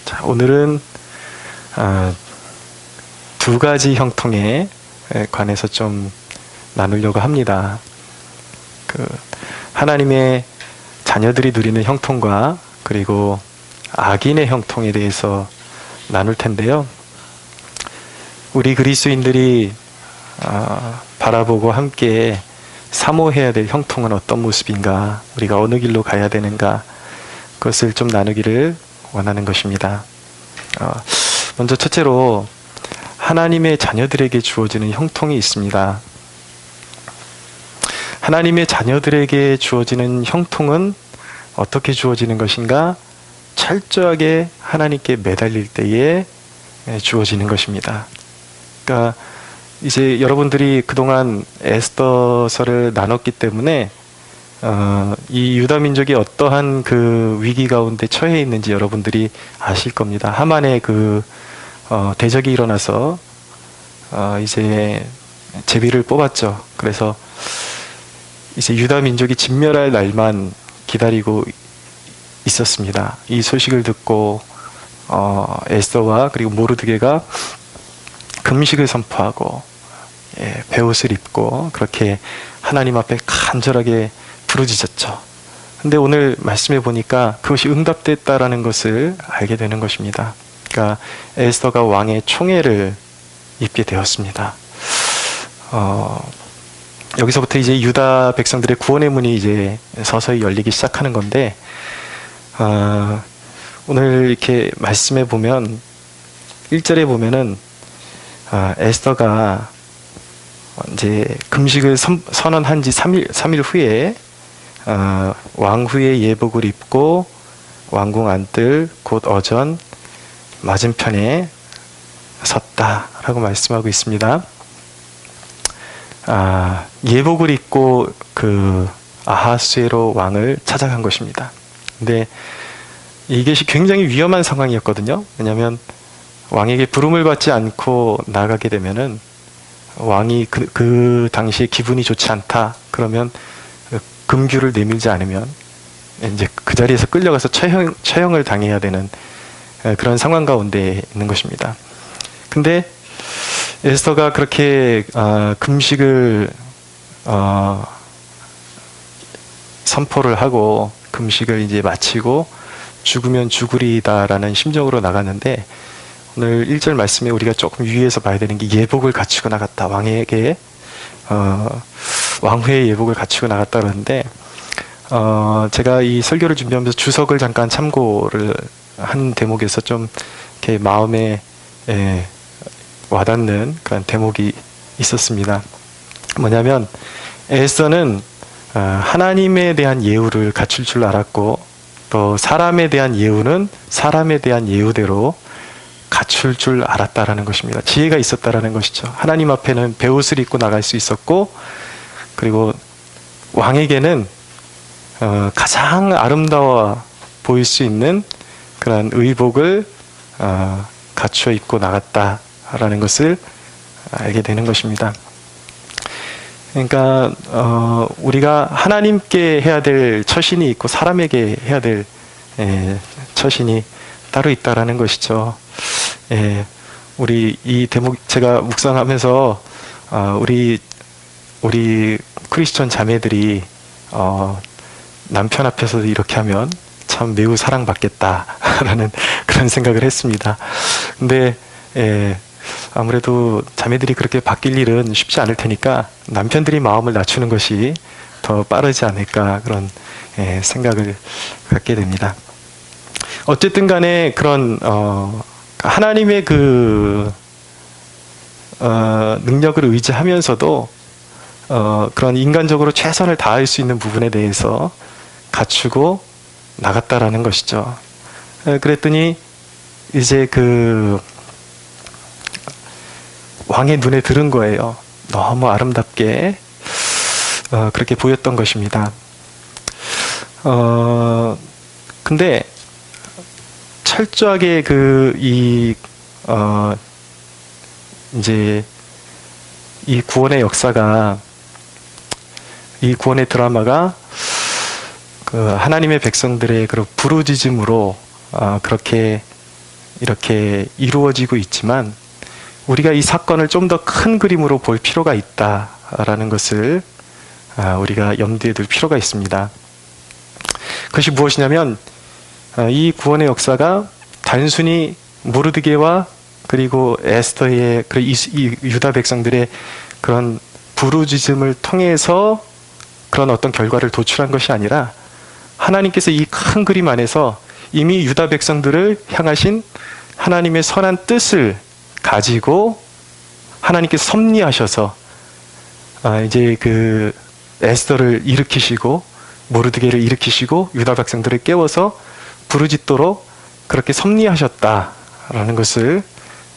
자, 오늘은 두 가지 형통에 관해서 좀 나누려고 합니다. 하나님의 자녀들이 누리는 형통과 그리고 악인의 형통에 대해서 나눌 텐데요. 우리 그리스도인들이 바라보고 함께 사모해야 될 형통은 어떤 모습인가, 우리가 어느 길로 가야 되는가, 그것을 좀 나누기를 원하는 것입니다. 먼저 첫째로 하나님의 자녀들에게 주어지는 형통이 있습니다. 하나님의 자녀들에게 주어지는 형통은 어떻게 주어지는 것인가? 철저하게 하나님께 매달릴 때에 주어지는 것입니다. 그러니까 이제 여러분들이 그동안 에스더서를 나눴기 때문에 이 유다 민족이 어떠한 그 위기 가운데 처해 있는지 여러분들이 아실 겁니다. 하만의 대적이 일어나서 이제 제비를 뽑았죠. 그래서 이제 유다 민족이 진멸할 날만 기다리고 있었습니다. 이 소식을 듣고 에스더와 그리고 모르드게가 금식을 선포하고 베옷을 입고 그렇게 하나님 앞에 간절하게 부르짖었죠. 근데 오늘 말씀해 보니까 그것이 응답됐다라는 것을 알게 되는 것입니다. 그러니까 에스더가 왕의 총애를 입게 되었습니다. 여기서부터 이제 유다 백성들의 구원의 문이 이제 서서히 열리기 시작하는 건데, 오늘 이렇게 말씀해 보면 1절에 보면은 에스더가 이제 금식을 선언한 지 3일 후에 왕후의 예복을 입고 왕궁 안뜰 곧 어전 맞은편에 섰다라고 말씀하고 있습니다. 예복을 입고 아하수에로 왕을 찾아간 것입니다. 근데 이것이 굉장히 위험한 상황이었거든요. 왜냐하면 왕에게 부름을 받지 않고 나가게 되면은 왕이 그 당시에 기분이 좋지 않다 그러면 금규를 내밀지 않으면 이제 그 자리에서 끌려가서 처형을 당해야 되는 그런 상황 가운데 있는 것입니다. 근데 에스더가 그렇게 금식을 선포를 하고 금식을 이제 마치고 죽으면 죽으리다라는 심정으로 나갔는데, 오늘 1절 말씀에 우리가 조금 유의해서 봐야 되는 게 예복을 갖추고 나갔다. 왕에게 왕후의 예복을 갖추고 나갔다 그러는데, 제가 이 설교를 준비하면서 주석을 잠깐 참고를 한 대목에서 좀 이렇게 마음에 와닿는 그런 대목이 있었습니다. 뭐냐면 에스더는 하나님에 대한 예우를 갖출 줄 알았고, 또 사람에 대한 예우는 사람에 대한 예우대로 갖출 줄 알았다라는 것입니다. 지혜가 있었다라는 것이죠. 하나님 앞에는 베옷을 입고 나갈 수 있었고, 그리고 왕에게는 가장 아름다워 보일 수 있는 그런 의복을 갖추어 입고 나갔다라는 것을 알게 되는 것입니다. 그러니까 우리가 하나님께 해야 될 처신이 있고 사람에게 해야 될 처신이 따로 있다라는 것이죠. 우리 이 대목 제가 묵상하면서 우리 크리스천 자매들이 남편 앞에서도 이렇게 하면 참 매우 사랑받겠다라는 그런 생각을 했습니다. 근데 아무래도 자매들이 그렇게 바뀔 일은 쉽지 않을 테니까 남편들이 마음을 낮추는 것이 더 빠르지 않을까, 그런 생각을 갖게 됩니다. 어쨌든 간에 그런 하나님의 능력을 의지하면서도 그런 인간적으로 최선을 다할 수 있는 부분에 대해서 갖추고 나갔다라는 것이죠. 그랬더니 이제 왕의 눈에 들은 거예요. 너무 아름답게 그렇게 보였던 것입니다. 근데 철저하게 이제 이 구원의 역사가, 이 구원의 드라마가 하나님의 백성들의 그런 부르짖음으로 그렇게 이렇게 이루어지고 있지만 우리가 이 사건을 좀 더 큰 그림으로 볼 필요가 있다라는 것을 우리가 염두에 둘 필요가 있습니다. 그것이 무엇이냐면 이 구원의 역사가 단순히 모르드게와 그리고 에스더의 이 유다 백성들의 그런 부르짖음을 통해서 그런 어떤 결과를 도출한 것이 아니라 하나님께서 이 큰 그림 안에서 이미 유다 백성들을 향하신 하나님의 선한 뜻을 가지고 하나님께서 섭리하셔서 이제 그 에스더를 일으키시고 모르드게를 일으키시고 유다 백성들을 깨워서 부르짖도록 그렇게 섭리하셨다라는 것을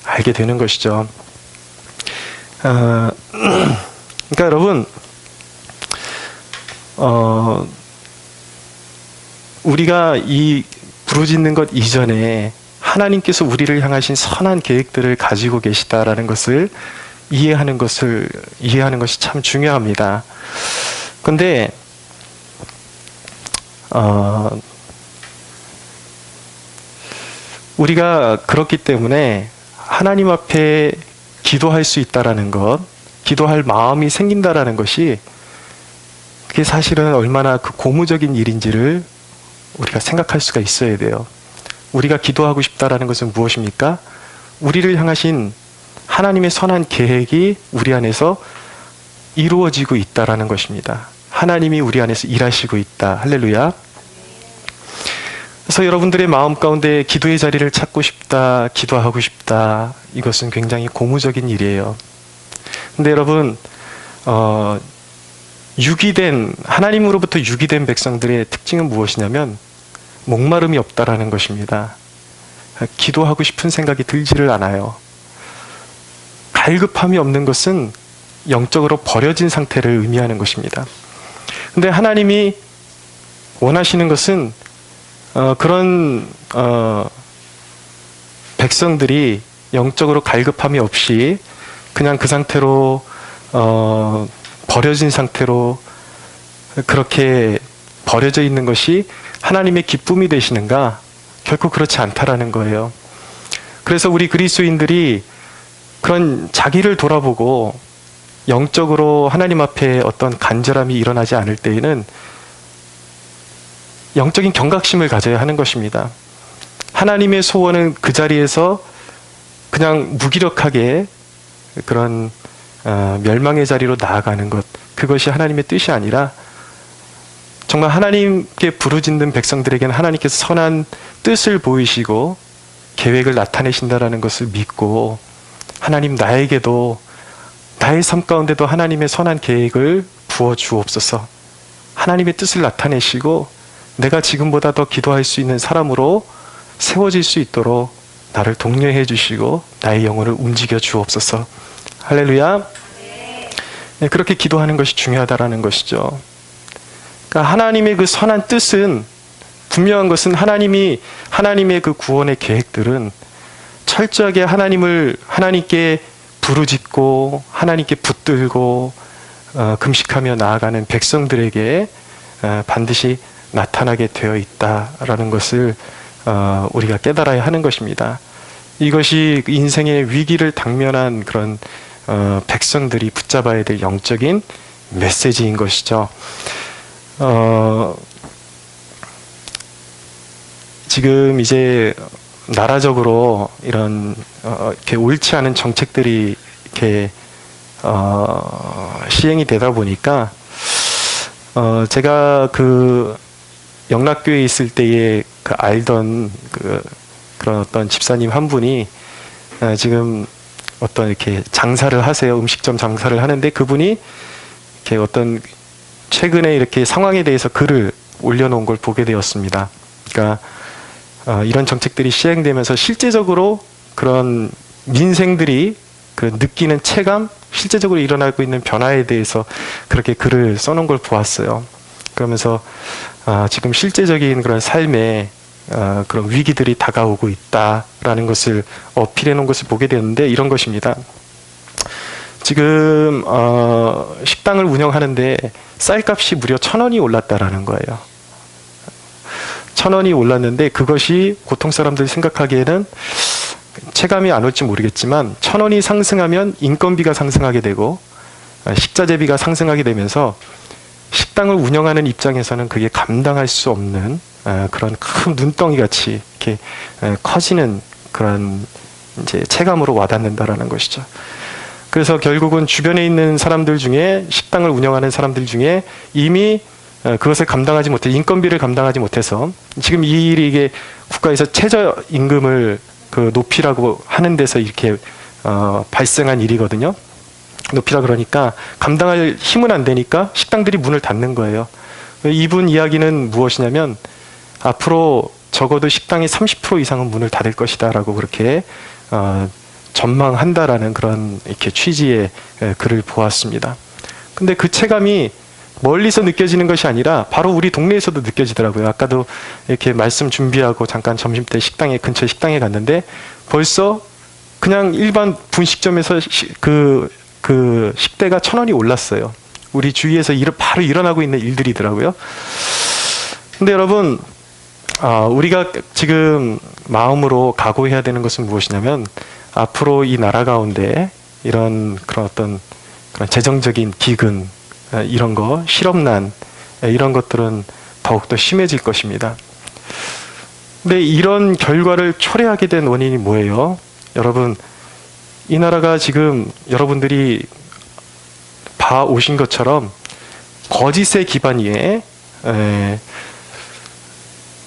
알게 되는 것이죠. 그러니까 여러분, 우리가 이 부르짖는 것 이전에 하나님께서 우리를 향하신 선한 계획들을 가지고 계시다라는 것을 이해하는 것이 참 중요합니다. 그런데 우리가 그렇기 때문에 하나님 앞에 기도할 수 있다라는 것, 기도할 마음이 생긴다라는 것이 그게 사실은 얼마나 그 고무적인 일인지를 우리가 생각할 수가 있어야 돼요. 우리가 기도하고 싶다라는 것은 무엇입니까? 우리를 향하신 하나님의 선한 계획이 우리 안에서 이루어지고 있다라는 것입니다. 하나님이 우리 안에서 일하시고 있다. 할렐루야. 그래서 여러분들의 마음 가운데 기도의 자리를 찾고 싶다, 기도하고 싶다, 이것은 굉장히 고무적인 일이에요. 근데 여러분, 하나님으로부터 유기된 백성들의 특징은 무엇이냐면 목마름이 없다라는 것입니다. 기도하고 싶은 생각이 들지를 않아요. 갈급함이 없는 것은 영적으로 버려진 상태를 의미하는 것입니다. 근데 하나님이 원하시는 것은 그런 백성들이 영적으로 갈급함이 없이 그냥 그 상태로 버려진 상태로 그렇게 버려져 있는 것이 하나님의 기쁨이 되시는가? 결코 그렇지 않다라는 거예요. 그래서 우리 그리스도인들이 그런 자기를 돌아보고 영적으로 하나님 앞에 어떤 간절함이 일어나지 않을 때에는 영적인 경각심을 가져야 하는 것입니다. 하나님의 소원은 그 자리에서 그냥 무기력하게 그런 멸망의 자리로 나아가는 것, 그것이 하나님의 뜻이 아니라 정말 하나님께 부르짖는 백성들에게는 하나님께서 선한 뜻을 보이시고 계획을 나타내신다라는 것을 믿고 하나님 나에게도 나의 삶 가운데도 하나님의 선한 계획을 부어 주옵소서. 하나님의 뜻을 나타내시고 내가 지금보다 더 기도할 수 있는 사람으로 세워질 수 있도록 나를 독려해 주시고 나의 영혼을 움직여 주옵소서. 할렐루야. 네, 그렇게 기도하는 것이 중요하다라는 것이죠. 그러니까 하나님의 그 선한 뜻은, 분명한 것은 하나님의 그 구원의 계획들은 철저하게 하나님께 부르짖고 하나님께 붙들고 금식하며 나아가는 백성들에게 반드시 나타나게 되어 있다라는 것을 우리가 깨달아야 하는 것입니다. 이것이 인생의 위기를 당면한 그런 백성들이 붙잡아야 될 영적인 메시지인 것이죠. 지금 이제 나라적으로 이런 이렇게 옳지 않은 정책들이 이렇게 시행이 되다 보니까 제가 그 영락교회에 있을 때에 그 알던 그런 어떤 집사님 한 분이 지금 어떤 이렇게 장사를 하세요. 음식점 장사를 하는데 그분이 이렇게 어떤 최근에 이렇게 상황에 대해서 글을 올려놓은 걸 보게 되었습니다. 그러니까 이런 정책들이 시행되면서 실제적으로 그런 민생들이 그 느끼는 체감, 실제적으로 일어나고 있는 변화에 대해서 그렇게 글을 써놓은 걸 보았어요. 그러면서 지금 실제적인 그런 삶에 그런 위기들이 다가오고 있다라는 것을 어필해 놓은 것을 보게 되었는데 이런 것입니다. 지금 식당을 운영하는데 쌀값이 무려 1,000원이 올랐다라는 거예요. 1,000원이 올랐는데 그것이 보통 사람들이 생각하기에는 체감이 안 올지 모르겠지만 1,000원이 상승하면 인건비가 상승하게 되고 식자재비가 상승하게 되면서 식당을 운영하는 입장에서는 그게 감당할 수 없는 그런 큰 눈덩이 같이 이렇게 커지는 그런 이제 체감으로 와닿는다라는 것이죠. 그래서 결국은 주변에 있는 사람들 중에 식당을 운영하는 사람들 중에 이미 그것을 감당하지 못해 인건비를 감당하지 못해서 지금 이 일이 이게 국가에서 최저임금을 그 높이라고 하는 데서 이렇게 발생한 일이거든요. 높이라 그러니까 감당할 힘은 안 되니까 식당들이 문을 닫는 거예요. 이분 이야기는 무엇이냐면 앞으로 적어도 식당이 30% 이상은 문을 닫을 것이다라고 그렇게 전망한다라는 그런 이렇게 취지의 글을 보았습니다. 근데 그 체감이 멀리서 느껴지는 것이 아니라 바로 우리 동네에서도 느껴지더라고요. 아까도 이렇게 말씀 준비하고 잠깐 점심때 식당에 근처 식당에 갔는데 벌써 그냥 일반 분식점에서 그 식대가 1,000원이 올랐어요. 우리 주위에서 바로 일어나고 있는 일들이더라고요. 근데 여러분, 우리가 지금 마음으로 각오해야 되는 것은 무엇이냐면 앞으로 이 나라 가운데 이런 그런 어떤 그런 재정적인 기근, 이런 거, 실업난, 이런 것들은 더욱더 심해질 것입니다. 근데 이런 결과를 초래하게 된 원인이 뭐예요? 여러분, 이 나라가 지금 여러분들이 봐오신 것처럼 거짓의 기반 위에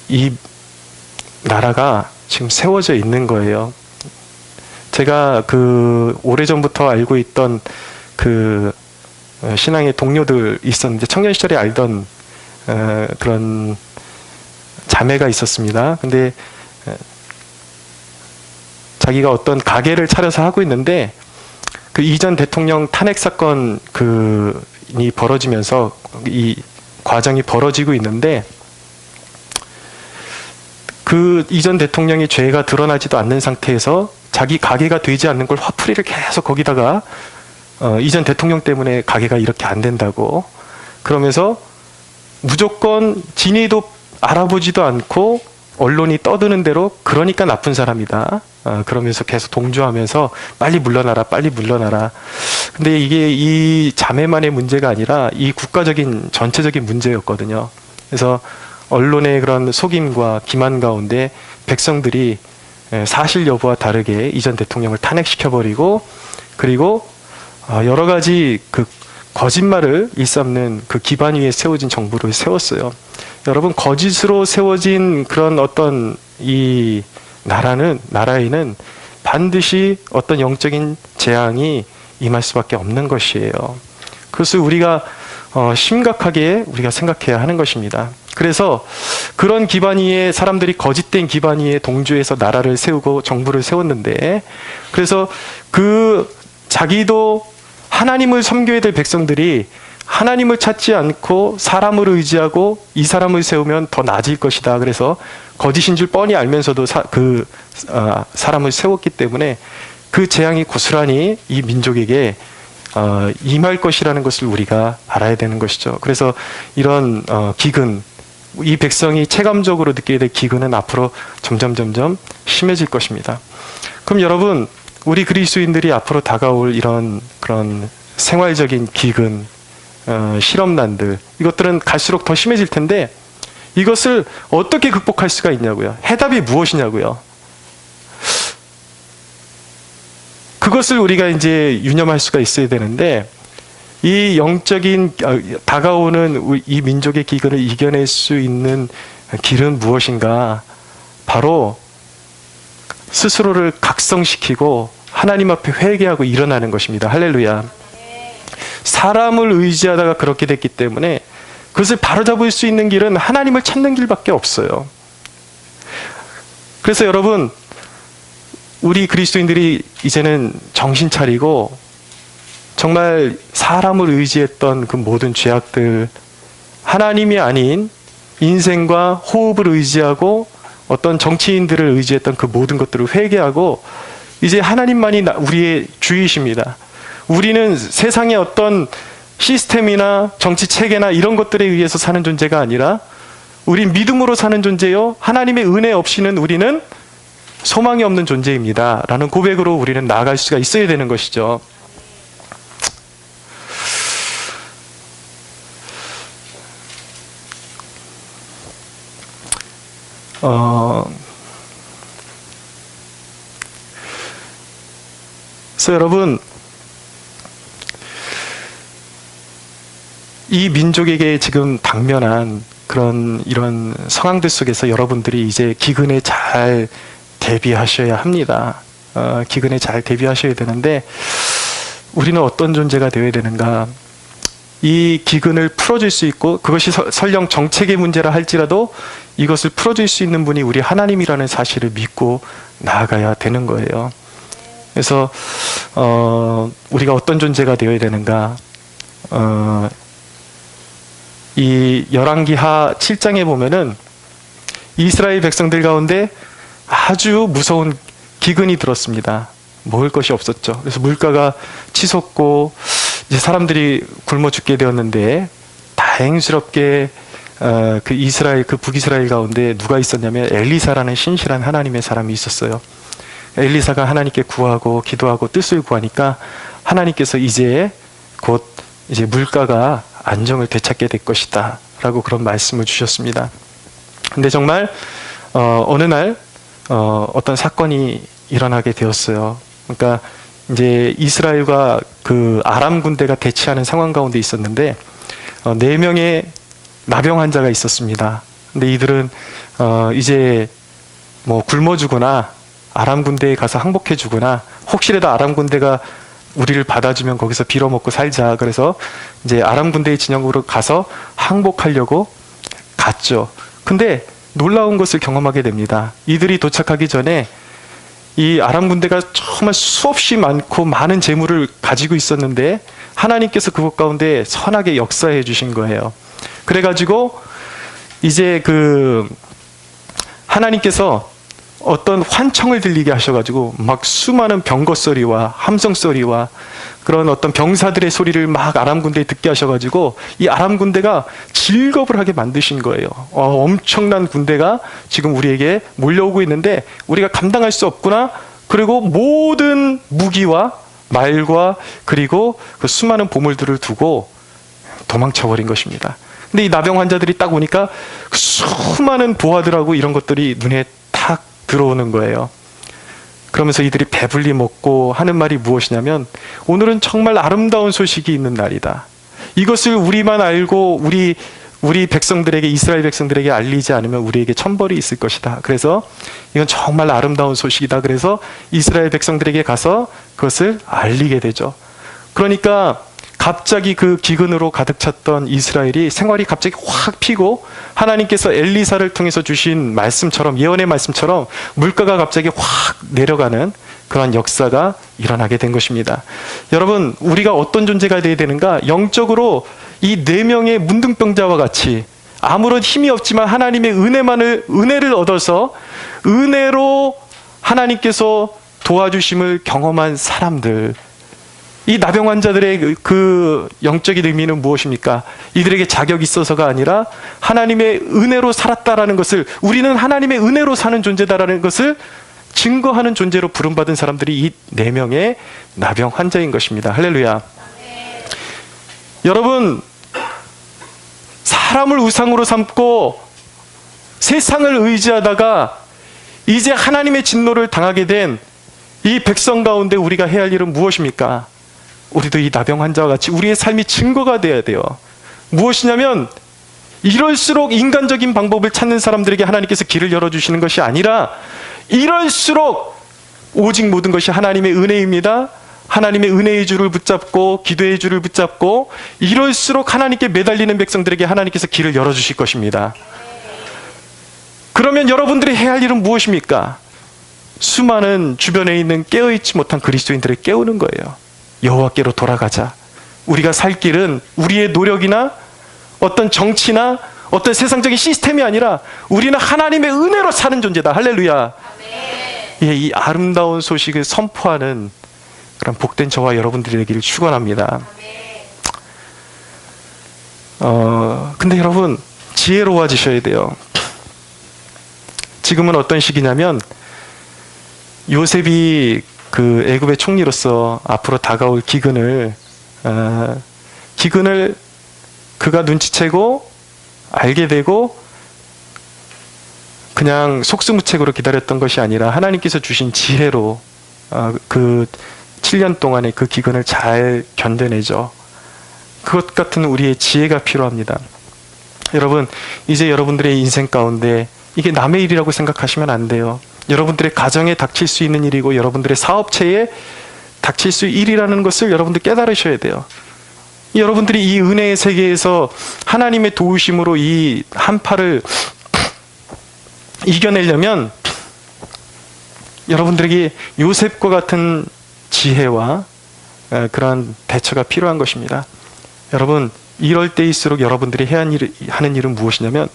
이 나라가 지금 세워져 있는 거예요. 제가 그 오래전부터 알고 있던 그 신앙의 동료들 있었는데 청년 시절에 알던 그런 자매가 있었습니다. 근데 자기가 어떤 가게를 차려서 하고 있는데 그 이전 대통령 탄핵 사건 이 벌어지면서 이 과정이 벌어지고 있는데 그 이전 대통령이 죄가 드러나지도 않는 상태에서 자기 가게가 되지 않는 걸 화풀이를 계속 거기다가 이전 대통령 때문에 가게가 이렇게 안 된다고 그러면서 무조건 진위도 알아보지도 않고 언론이 떠드는 대로 그러니까 나쁜 사람이다. 그러면서 계속 동조하면서 빨리 물러나라, 빨리 물러나라. 근데 이게 이 자매만의 문제가 아니라 이 국가적인 전체적인 문제였거든요. 그래서 언론의 그런 속임과 기만 가운데 백성들이 사실 여부와 다르게 이전 대통령을 탄핵시켜버리고 그리고 여러 가지 그 거짓말을 일삼는 그 기반 위에 세워진 정부를 세웠어요. 여러분, 거짓으로 세워진 그런 어떤 이 나라에는 반드시 어떤 영적인 재앙이 임할 수밖에 없는 것이에요. 그것을 우리가 심각하게 우리가 생각해야 하는 것입니다. 그래서 그런 기반 위에 사람들이 거짓된 기반 위에 동조해서 나라를 세우고 정부를 세웠는데 그래서 자기도 하나님을 섬겨야 될 백성들이 하나님을 찾지 않고 사람을 의지하고 이 사람을 세우면 더 나아질 것이다. 그래서 거짓인 줄 뻔히 알면서도 사람을 세웠기 때문에 그 재앙이 고스란히 이 민족에게 임할 것이라는 것을 우리가 알아야 되는 것이죠. 그래서 이런 기근, 이 백성이 체감적으로 느끼게 될 기근은 앞으로 점점 심해질 것입니다. 그럼 여러분, 우리 그리스도인들이 앞으로 다가올 이런 그런 생활적인 기근, 실업난들, 이것들은 갈수록 더 심해질 텐데 이것을 어떻게 극복할 수가 있냐고요. 해답이 무엇이냐고요. 그것을 우리가 이제 유념할 수가 있어야 되는데 이 영적인 다가오는 이 민족의 기근을 이겨낼 수 있는 길은 무엇인가? 바로 스스로를 각성시키고 하나님 앞에 회개하고 일어나는 것입니다. 할렐루야. 사람을 의지하다가 그렇게 됐기 때문에 그것을 바로잡을 수 있는 길은 하나님을 찾는 길밖에 없어요. 그래서 여러분, 우리 그리스도인들이 이제는 정신 차리고 정말 사람을 의지했던 그 모든 죄악들, 하나님이 아닌 인생과 호흡을 의지하고 어떤 정치인들을 의지했던 그 모든 것들을 회개하고 이제 하나님만이 우리의 주이십니다. 우리는 세상의 어떤 시스템이나 정치 체계나 이런 것들에 의해서 사는 존재가 아니라 우린 믿음으로 사는 존재요. 하나님의 은혜 없이는 우리는 소망이 없는 존재입니다. 라는 고백으로 우리는 나아갈 수가 있어야 되는 것이죠. 그래서 여러분, 이 민족에게 지금 당면한 이런 상황들 속에서 여러분들이 이제 기근에 잘 대비하셔야 합니다. 기근에 잘 대비하셔야 되는데, 우리는 어떤 존재가 되어야 되는가? 이 기근을 풀어줄 수 있고, 그것이 설령 정책의 문제라 할지라도 이것을 풀어줄 수 있는 분이 우리 하나님이라는 사실을 믿고 나아가야 되는 거예요. 그래서 우리가 어떤 존재가 되어야 되는가? 이 열왕기하 7장에 보면은 이스라엘 백성들 가운데 아주 무서운 기근이 들었습니다. 먹을 것이 없었죠. 그래서 물가가 치솟고 이제 사람들이 굶어 죽게 되었는데, 다행스럽게 그 북이스라엘 가운데 누가 있었냐면 엘리사라는 신실한 하나님의 사람이 있었어요. 엘리사가 하나님께 구하고 기도하고 뜻을 구하니까 하나님께서 이제 곧 이제 물가가 안정을 되찾게 될 것이다 라고 그런 말씀을 주셨습니다. 근데 정말 어느 날 어떤 사건이 일어나게 되었어요. 그러니까 이제 이스라엘과 그 아람 군대가 대치하는 상황 가운데 있었는데 4명의 나병 환자가 있었습니다. 근데 이들은 이제 뭐 굶어 죽거나 아람 군대에 가서 항복해 주거나, 혹시라도 아람 군대가 우리를 받아주면 거기서 빌어먹고 살자. 그래서 이제 아람 군대의 진영으로 가서 항복하려고 갔죠. 근데 놀라운 것을 경험하게 됩니다. 이들이 도착하기 전에 이 아람 군대가 정말 수없이 많고 많은 재물을 가지고 있었는데 하나님께서 그것 가운데 선하게 역사해 주신 거예요. 그래가지고 이제 하나님께서 어떤 환청을 들리게 하셔가지고 막 수많은 병거 소리와 함성 소리와 그런 어떤 병사들의 소리를 막 아람 군대에 듣게 하셔가지고 이 아람 군대가 질겁을 하게 만드신 거예요. 엄청난 군대가 지금 우리에게 몰려오고 있는데 우리가 감당할 수 없구나. 그리고 모든 무기와 말과 그리고 그 수많은 보물들을 두고 도망쳐버린 것입니다. 근데 이 나병 환자들이 딱 오니까 수많은 보화들하고 이런 것들이 눈에 탁 들어오는 거예요. 그러면서 이들이 배불리 먹고 하는 말이 무엇이냐면, 오늘은 정말 아름다운 소식이 있는 날이다. 이것을 우리만 알고 우리 백성들에게, 이스라엘 백성들에게 알리지 않으면 우리에게 천벌이 있을 것이다. 그래서 이건 정말 아름다운 소식이다. 그래서 이스라엘 백성들에게 가서 그것을 알리게 되죠. 그러니까 갑자기 그 기근으로 가득 찼던 이스라엘이 생활이 갑자기 확 피고, 하나님께서 엘리사를 통해서 주신 말씀처럼, 예언의 말씀처럼 물가가 갑자기 확 내려가는 그런 역사가 일어나게 된 것입니다. 여러분, 우리가 어떤 존재가 되어야 되는가? 영적으로 이 4명의 문둥병자와 같이 아무런 힘이 없지만 하나님의 은혜를 얻어서 은혜로 하나님께서 도와주심을 경험한 사람들, 이 나병 환자들의 그 영적인 의미는 무엇입니까? 이들에게 자격이 있어서가 아니라 하나님의 은혜로 살았다라는 것을, 우리는 하나님의 은혜로 사는 존재다라는 것을 증거하는 존재로 부름받은 사람들이 이 4명의 나병 환자인 것입니다. 할렐루야. 네. 여러분, 사람을 우상으로 삼고 세상을 의지하다가 이제 하나님의 진노를 당하게 된 이 백성 가운데 우리가 해야 할 일은 무엇입니까? 우리도 이 나병 환자와 같이 우리의 삶이 증거가 돼야 돼요. 무엇이냐면, 이럴수록 인간적인 방법을 찾는 사람들에게 하나님께서 길을 열어주시는 것이 아니라, 이럴수록 오직 모든 것이 하나님의 은혜입니다. 하나님의 은혜의 줄을 붙잡고 기도의 줄을 붙잡고 이럴수록 하나님께 매달리는 백성들에게 하나님께서 길을 열어주실 것입니다. 그러면 여러분들이 해야 할 일은 무엇입니까? 수많은 주변에 있는 깨어있지 못한 그리스도인들을 깨우는 거예요. 여호와께로 돌아가자. 우리가 살 길은 우리의 노력이나 어떤 정치나 어떤 세상적인 시스템이 아니라 우리는 하나님의 은혜로 사는 존재다. 할렐루야. 예, 이 아름다운 소식을 선포하는 그런 복된 저와 여러분들이 되기를 축원합니다. 근데 여러분, 지혜로워지셔야 돼요. 지금은 어떤 시기냐면 요셉이 그 애굽의 총리로서 앞으로 다가올 기근을 그가 눈치채고 알게 되고 그냥 속수무책으로 기다렸던 것이 아니라 하나님께서 주신 지혜로 그 7년 동안의 그 기근을 잘 견뎌내죠. 그것 같은 우리의 지혜가 필요합니다. 여러분, 이제 여러분들의 인생 가운데 이게 남의 일이라고 생각하시면 안 돼요. 여러분들의 가정에 닥칠 수 있는 일이고 여러분들의 사업체에 닥칠 수 있는 일이라는 것을 여러분들 깨달으셔야 돼요. 여러분들이 이 은혜의 세계에서 하나님의 도우심으로 이 한파를 이겨내려면 여러분들에게 요셉과 같은 지혜와 그러한 대처가 필요한 것입니다. 여러분, 이럴 때일수록 여러분들이 하는 일은 무엇이냐면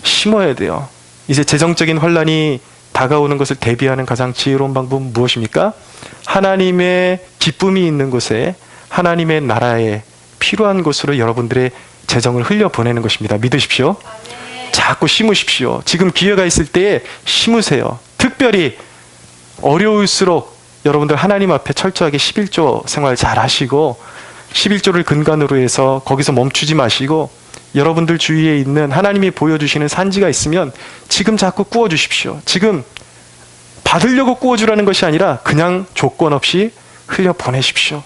심어야 돼요. 이제 재정적인 환란이 다가오는 것을 대비하는 가장 지혜로운 방법은 무엇입니까? 하나님의 기쁨이 있는 곳에 하나님의 나라에 필요한 곳으로 여러분들의 재정을 흘려보내는 것입니다. 믿으십시오. 자꾸 심으십시오. 지금 기회가 있을 때에 심으세요. 특별히 어려울수록 여러분들 하나님 앞에 철저하게 11조 생활 잘 하시고 11조를 근간으로 해서 거기서 멈추지 마시고 여러분들 주위에 있는 하나님이 보여주시는 산지가 있으면 지금 자꾸 꾸어주십시오. 지금 받으려고 꾸어주라는 것이 아니라 그냥 조건 없이 흘려보내십시오.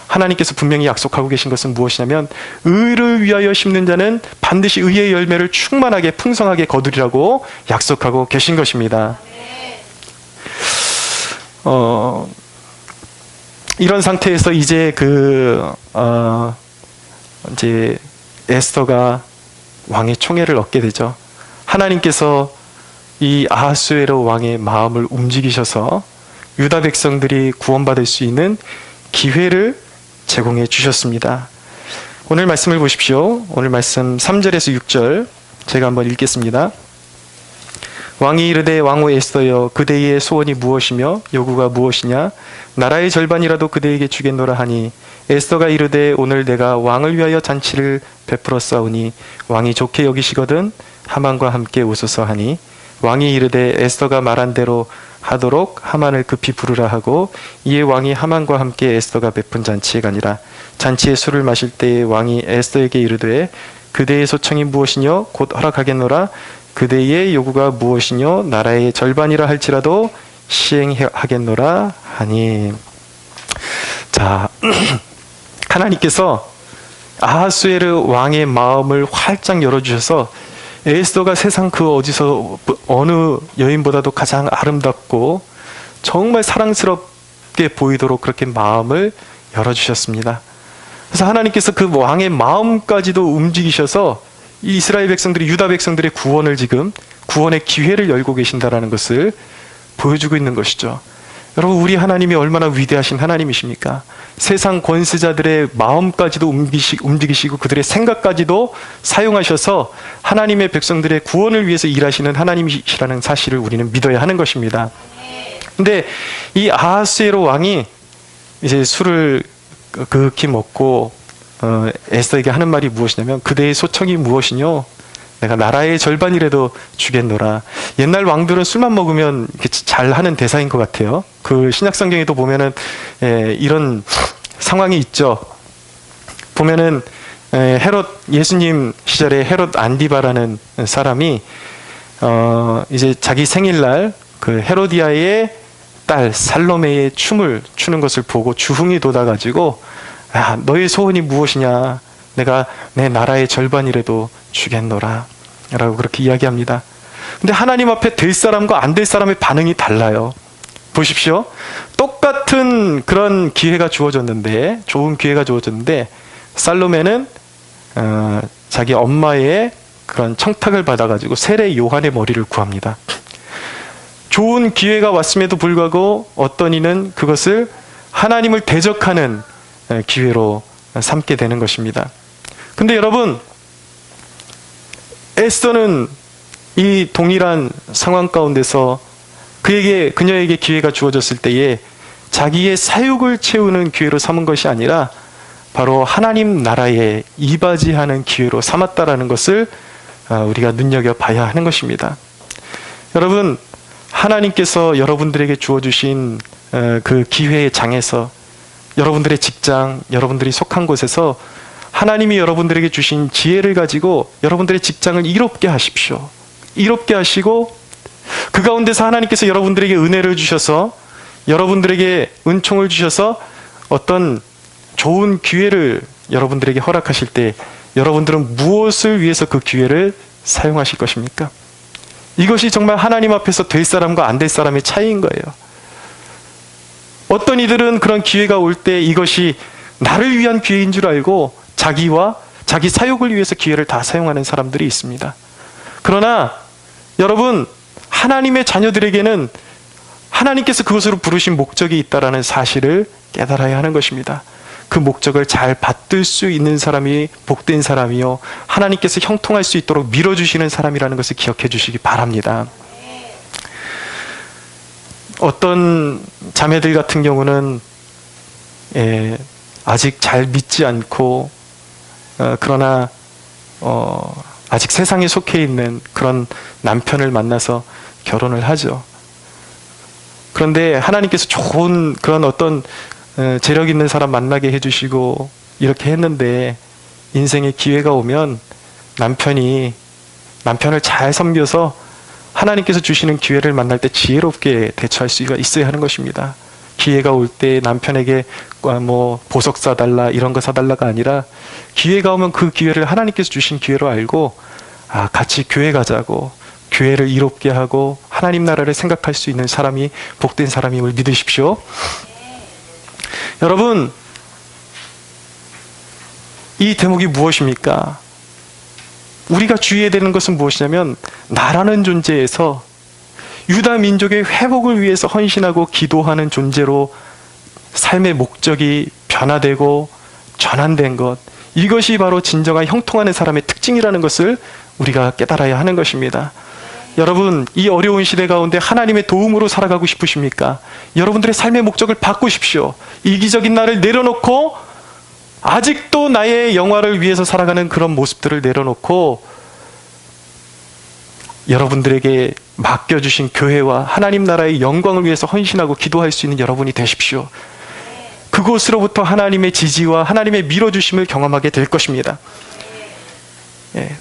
하나님께서 분명히 약속하고 계신 것은 무엇이냐면 의를 위하여 심는 자는 반드시 의의 열매를 충만하게 풍성하게 거두리라고 약속하고 계신 것입니다. 이런 상태에서 이제 이제 에스더가 왕의 총애를 얻게 되죠. 하나님께서 이 아하수에로 왕의 마음을 움직이셔서 유다 백성들이 구원받을 수 있는 기회를 제공해 주셨습니다. 오늘 말씀을 보십시오. 오늘 말씀 3절에서 6절 제가 한번 읽겠습니다. 왕이 이르되 왕후 에스더여 그대의 소원이 무엇이며 요구가 무엇이냐 나라의 절반이라도 그대에게 주겠노라 하니 에스더가 이르되 오늘 내가 왕을 위하여 잔치를 베풀었사오니 왕이 좋게 여기시거든 하만과 함께 오소서 하니 왕이 이르되 에스더가 말한 대로 하도록 하만을 급히 부르라 하고 이에 왕이 하만과 함께 에스더가 베푼 잔치에 가니라. 잔치에 술을 마실 때에 왕이 에스더에게 이르되 그대의 소청이 무엇이뇨 곧 허락하겠노라. 그대의 요구가 무엇이뇨 나라의 절반이라 할지라도 시행하겠노라 하니. 자, 하나님께서 아하수에르 왕의 마음을 활짝 열어주셔서 에스더가 세상 그 어디서 어느 여인보다도 가장 아름답고 정말 사랑스럽게 보이도록 그렇게 마음을 열어주셨습니다. 그래서 하나님께서 그 왕의 마음까지도 움직이셔서 이 이스라엘 백성들이 유다 백성들의 구원의 기회를 열고 계신다라는 것을 보여주고 있는 것이죠. 여러분, 우리 하나님이 얼마나 위대하신 하나님이십니까? 세상 권세자들의 마음까지도 움직이시고 그들의 생각까지도 사용하셔서 하나님의 백성들의 구원을 위해서 일하시는 하나님이시라는 사실을 우리는 믿어야 하는 것입니다. 근데 이 아하수에로 왕이 이제 술을 극히 먹고 에스더에게 하는 말이 무엇이냐면 그대의 소청이 무엇이뇨? 내가 나라의 절반이라도 주겠노라. 옛날 왕들은 술만 먹으면 잘하는 대사인 것 같아요. 그 신약성경에도 보면은 이런 상황이 있죠. 보면은 헤롯 예수님 시절에 헤롯 안디바라는 사람이 이제 자기 생일날 그 헤로디아의 딸 살로메의 춤을 추는 것을 보고 주흥이 돋아가지고 너의 소원이 무엇이냐? 내가 내 나라의 절반이라도 주겠노라 라고 그렇게 이야기합니다. 근데 하나님 앞에 될 사람과 안 될 사람의 반응이 달라요. 보십시오. 똑같은 그런 기회가 주어졌는데, 좋은 기회가 주어졌는데 살로메는 자기 엄마의 그런 청탁을 받아가지고 세례 요한의 머리를 구합니다. 좋은 기회가 왔음에도 불구하고 어떤 이는 그것을 하나님을 대적하는 기회로 삼게 되는 것입니다. 근데 여러분, 에스더는 이 동일한 상황 가운데서 그녀에게 기회가 주어졌을 때에 자기의 사욕을 채우는 기회로 삼은 것이 아니라 바로 하나님 나라에 이바지하는 기회로 삼았다라는 것을 우리가 눈여겨봐야 하는 것입니다. 여러분, 하나님께서 여러분들에게 주어주신 그 기회의 장에서, 여러분들의 직장, 여러분들이 속한 곳에서 하나님이 여러분들에게 주신 지혜를 가지고 여러분들의 직장을 이롭게 하십시오. 이롭게 하시고, 그 가운데서 하나님께서 여러분들에게 은혜를 주셔서, 여러분들에게 은총을 주셔서 어떤 좋은 기회를 여러분들에게 허락하실 때 여러분들은 무엇을 위해서 그 기회를 사용하실 것입니까? 이것이 정말 하나님 앞에서 될 사람과 안 될 사람의 차이인 거예요. 어떤 이들은 그런 기회가 올 때 이것이 나를 위한 기회인 줄 알고 자기와 자기 사욕을 위해서 기회를 다 사용하는 사람들이 있습니다. 그러나 여러분, 하나님의 자녀들에게는 하나님께서 그것으로 부르신 목적이 있다는 사실을 깨달아야 하는 것입니다. 그 목적을 잘 받들 수 있는 사람이 복된 사람이요, 하나님께서 형통할 수 있도록 밀어주시는 사람이라는 것을 기억해 주시기 바랍니다. 어떤 자매들 같은 경우는 아직 잘 믿지 않고 그러나 아직 세상에 속해 있는 그런 남편을 만나서 결혼을 하죠. 그런데 하나님께서 좋은 그런 어떤 재력 있는 사람 만나게 해주시고 이렇게 했는데, 인생의 기회가 오면 남편을 잘 섬겨서 하나님께서 주시는 기회를 만날 때 지혜롭게 대처할 수가 있어야 하는 것입니다. 기회가 올 때 남편에게 뭐 보석 사달라 이런 거 사달라가 아니라, 기회가 오면 그 기회를 하나님께서 주신 기회로 알고 같이 교회 가자고, 교회를 이롭게 하고 하나님 나라를 생각할 수 있는 사람이 복된 사람임을 믿으십시오. 여러분, 이 대목이 무엇입니까? 우리가 주의해야 되는 것은 무엇이냐면, 나라는 존재에서 유다 민족의 회복을 위해서 헌신하고 기도하는 존재로 삶의 목적이 변화되고 전환된 것, 이것이 바로 진정한 형통하는 사람의 특징이라는 것을 우리가 깨달아야 하는 것입니다. 여러분, 이 어려운 시대 가운데 하나님의 도움으로 살아가고 싶으십니까? 여러분들의 삶의 목적을 바꾸십시오. 이기적인 나를 내려놓고 아직도 나의 영화를 위해서 살아가는 그런 모습들을 내려놓고 여러분들에게 맡겨주신 교회와 하나님 나라의 영광을 위해서 헌신하고 기도할 수 있는 여러분이 되십시오. 그곳으로부터 하나님의 지지와 하나님의 밀어주심을 경험하게 될 것입니다.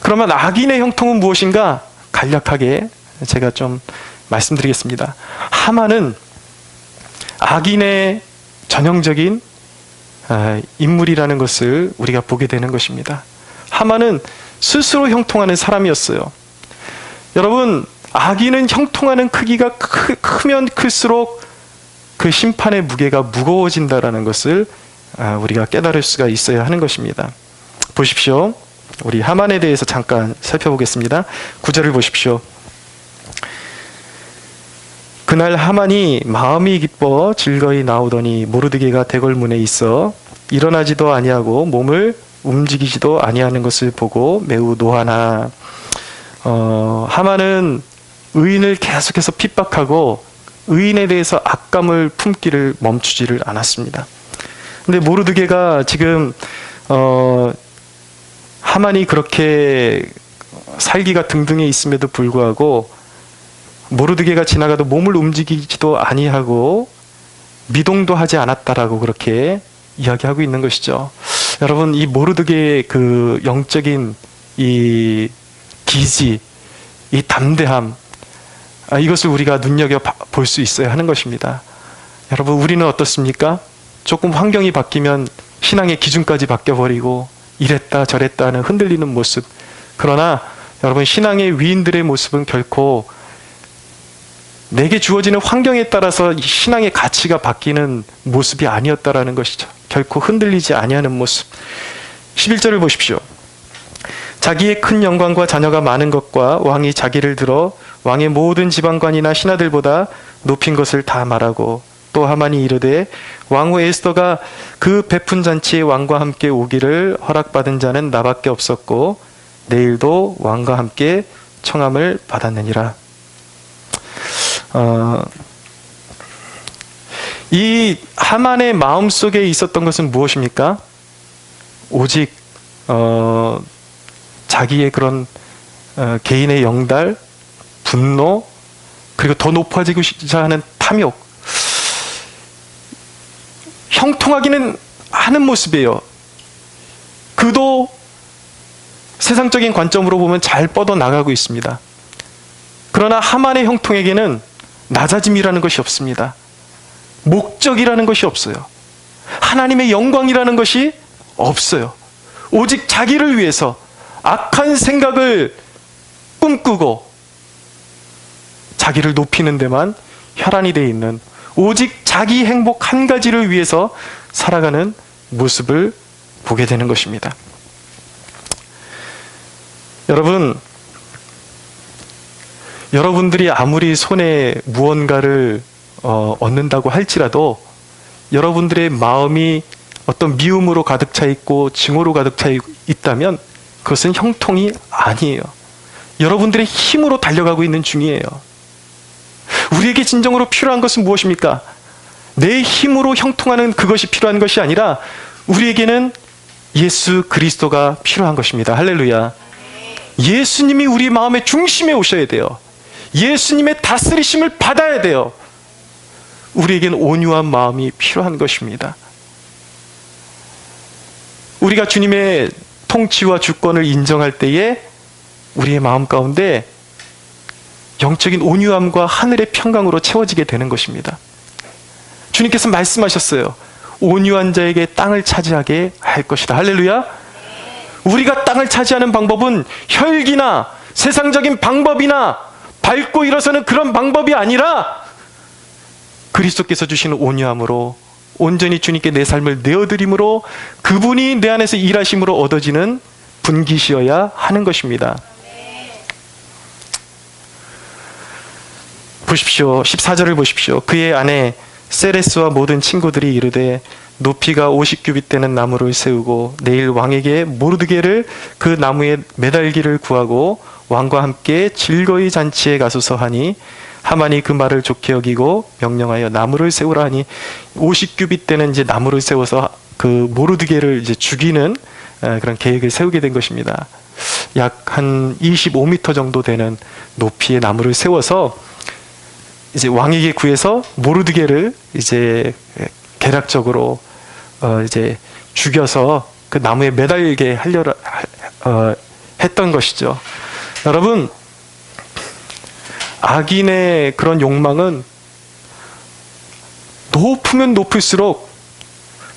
그러면 악인의 형통은 무엇인가? 간략하게 제가 좀 말씀드리겠습니다. 하만은 악인의 전형적인 인물이라는 것을 우리가 보게 되는 것입니다. 하만은 스스로 형통하는 사람이었어요. 여러분, 악인은 형통하는 크기가 크면 클수록 그 심판의 무게가 무거워진다는 것을 우리가 깨달을 수가 있어야 하는 것입니다. 보십시오. 우리 하만에 대해서 잠깐 살펴보겠습니다. 9절을 보십시오. 그날 하만이 마음이 기뻐 즐거이 나오더니 모르드게가 대궐문에 있어 일어나지도 아니하고 몸을 움직이지도 아니하는 것을 보고 매우 노하나. 하만은 의인을 계속해서 핍박하고 의인에 대해서 악감을 품기를 멈추지를 않았습니다. 근데 모르드게가 지금 하만이 그렇게 살기가 등등해 있음에도 불구하고 모르드게가 지나가도 몸을 움직이지도 아니하고 미동도 하지 않았다라고 그렇게 이야기하고 있는 것이죠. 여러분, 이 모르드게의 그 영적인 이 기지, 이 담대함, 이것을 우리가 눈여겨볼 수 있어야 하는 것입니다. 여러분, 우리는 어떻습니까? 조금 환경이 바뀌면 신앙의 기준까지 바뀌어버리고 이랬다 저랬다 하는 흔들리는 모습. 그러나 여러분, 신앙의 위인들의 모습은 결코 내게 주어지는 환경에 따라서 신앙의 가치가 바뀌는 모습이 아니었다라는 것이죠. 결코 흔들리지 아니하는 모습. 11절을 보십시오. 자기의 큰 영광과 자녀가 많은 것과 왕이 자기를 들어 왕의 모든 지방관이나 신하들보다 높인 것을 다 말하고, 또 하만이 이르되 왕후 에스더가 그 베푼 잔치에 왕과 함께 오기를 허락받은 자는 나밖에 없었고 내일도 왕과 함께 청함을 받았느니라. 이 하만의 마음속에 있었던 것은 무엇입니까? 오직 자기의 그런 개인의 영달, 분노, 그리고 더 높아지고자 하는 탐욕, 형통하기는 하는 모습이에요. 그도 세상적인 관점으로 보면 잘 뻗어나가고 있습니다. 그러나 하만의 형통에게는 낮아짐이라는 것이 없습니다. 목적이라는 것이 없어요. 하나님의 영광이라는 것이 없어요. 오직 자기를 위해서 악한 생각을 꿈꾸고 자기를 높이는 데만 혈안이 되어 있는, 오직 자기 행복 한 가지를 위해서 살아가는 모습을 보게 되는 것입니다. 여러분들이 아무리 손에 무언가를 얻는다고 할지라도 여러분들의 마음이 어떤 미움으로 가득 차 있고 증오로 가득 차 있다면 그것은 형통이 아니에요. 여러분들의 힘으로 달려가고 있는 중이에요. 우리에게 진정으로 필요한 것은 무엇입니까? 내 힘으로 형통하는 그것이 필요한 것이 아니라 우리에게는 예수 그리스도가 필요한 것입니다. 할렐루야. 예수님이 우리 마음의 중심에 오셔야 돼요. 예수님의 다스리심을 받아야 돼요. 우리에게는 온유한 마음이 필요한 것입니다. 우리가 주님의 통치와 주권을 인정할 때에 우리의 마음 가운데 영적인 온유함과 하늘의 평강으로 채워지게 되는 것입니다. 주님께서 말씀하셨어요. 온유한 자에게 땅을 차지하게 할 것이다. 할렐루야. 우리가 땅을 차지하는 방법은 혈기나 세상적인 방법이나 밟고 일어서는 그런 방법이 아니라 그리스도께서 주시는 온유함으로 온전히 주님께 내 삶을 내어드림으로 그분이 내 안에서 일하심으로 얻어지는 분깃이어야 하는 것입니다. 보십시오. 14절을 보십시오. 그의 아내 세레스와 모든 친구들이 이르되 높이가 50규빗 되는 나무를 세우고 내일 왕에게 모르드게를 그 나무에 매달기를 구하고 왕과 함께 즐거이 잔치에 가소서 하니 하만이 그 말을 좋게 여기고 명령하여 나무를 세우라 하니 50규빗 되는 이제 나무를 세워서 그 모르드게를 이제 죽이는 그런 계획을 세우게 된 것입니다. 약 한 25m 정도 되는 높이의 나무를 세워서 이제 왕에게 구해서 모르드게를 이제 계략적으로 이제 죽여서 그 나무에 매달게 하려고 했던 것이죠. 여러분, 악인의 그런 욕망은 높으면 높을수록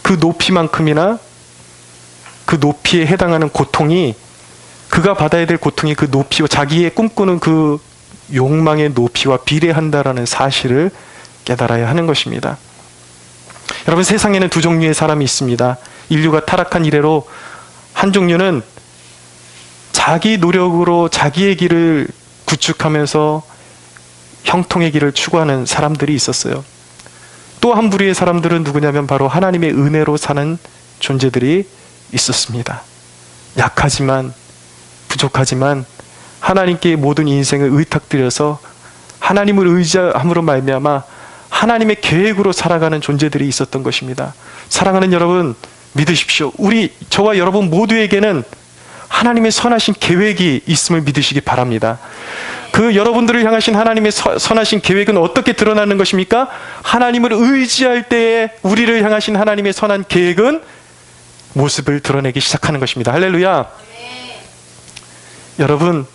그 높이만큼이나 그 높이에 해당하는 고통이, 그가 받아야 될 고통이 그 높이와 자기의 꿈꾸는 그 욕망의 높이와 비례한다라는 사실을 깨달아야 하는 것입니다. 여러분, 세상에는 두 종류의 사람이 있습니다. 인류가 타락한 이래로 한 종류는 자기 노력으로 자기의 길을 구축하면서 형통의 길을 추구하는 사람들이 있었어요. 또 한 부류의 사람들은 누구냐면 바로 하나님의 은혜로 사는 존재들이 있었습니다. 약하지만, 부족하지만 하나님께 모든 인생을 의탁드려서 하나님을 의지함으로 말미암아 하나님의 계획으로 살아가는 존재들이 있었던 것입니다. 사랑하는 여러분, 믿으십시오. 저와 여러분 모두에게는 하나님의 선하신 계획이 있음을 믿으시기 바랍니다. 그 여러분들을 향하신 하나님의 선하신 계획은 어떻게 드러나는 것입니까? 하나님을 의지할 때에 우리를 향하신 하나님의 선한 계획은 모습을 드러내기 시작하는 것입니다. 할렐루야. 여러분,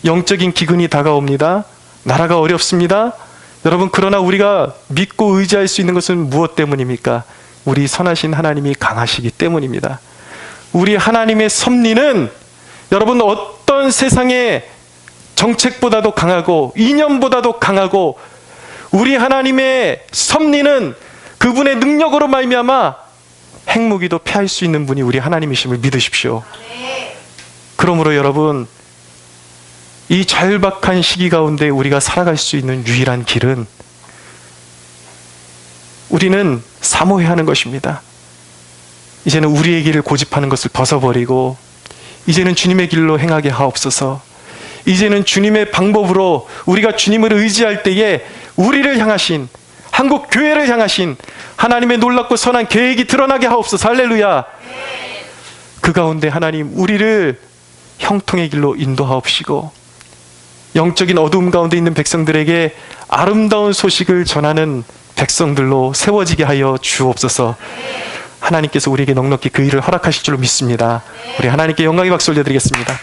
영적인 기근이 다가옵니다. 나라가 어렵습니다. 여러분, 그러나 우리가 믿고 의지할 수 있는 것은 무엇 때문입니까? 우리 선하신 하나님이 강하시기 때문입니다. 우리 하나님의 섭리는 여러분 어떤 세상의 정책보다도 강하고 이념보다도 강하고, 우리 하나님의 섭리는 그분의 능력으로 말미암아 핵무기도 패할 수 있는 분이 우리 하나님이심을 믿으십시오. 그러므로 여러분, 이 절박한 시기 가운데 우리가 살아갈 수 있는 유일한 길은 우리는 사모해야 하는 것입니다. 이제는 우리의 길을 고집하는 것을 벗어버리고 이제는 주님의 길로 행하게 하옵소서. 이제는 주님의 방법으로 우리가 주님을 의지할 때에 우리를 향하신, 한국 교회를 향하신 하나님의 놀랍고 선한 계획이 드러나게 하옵소서. 할렐루야. 그 가운데 하나님, 우리를 형통의 길로 인도하옵시고 영적인 어두움 가운데 있는 백성들에게 아름다운 소식을 전하는 백성들로 세워지게 하여 주옵소서. 하나님께서 우리에게 넉넉히 그 일을 허락하실 줄로 믿습니다. 우리 하나님께 영광의 박수 올려드리겠습니다.